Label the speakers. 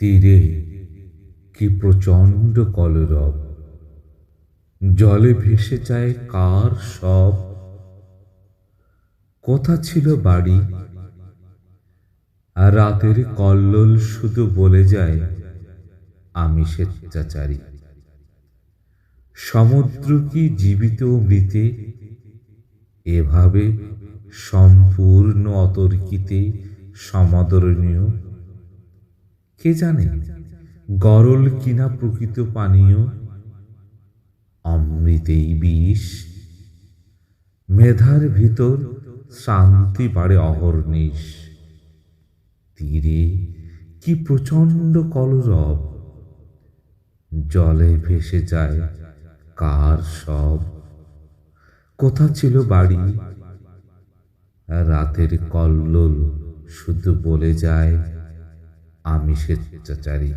Speaker 1: তীরে কি প্রচণ্ড কলরব, জলে ভেসে যায় কার সব। কোথা ছিল বাড়ি, আর রাতের কল্লোল শুধু বলে যায় আমি স্বেচ্ছাচারী। সমুদ্র কি জীবিত মৃতে, এভাবে সম্পূর্ণ অতর্কিতে সমাদরণীয়? কে জানে গরল কিনা প্রকৃত পানীয়, অমৃতেই বিষ। মেধার ভিতর শান্তি বাড়ে অহর্নিশ, তীরে কি প্রচণ্ড কলরব, জলে ভেসে যায় কার সব। কোথা ছিল বাড়ি, রাতের কল্লোল শুধু বলে যায় আমি স্বেচ্ছাচারী।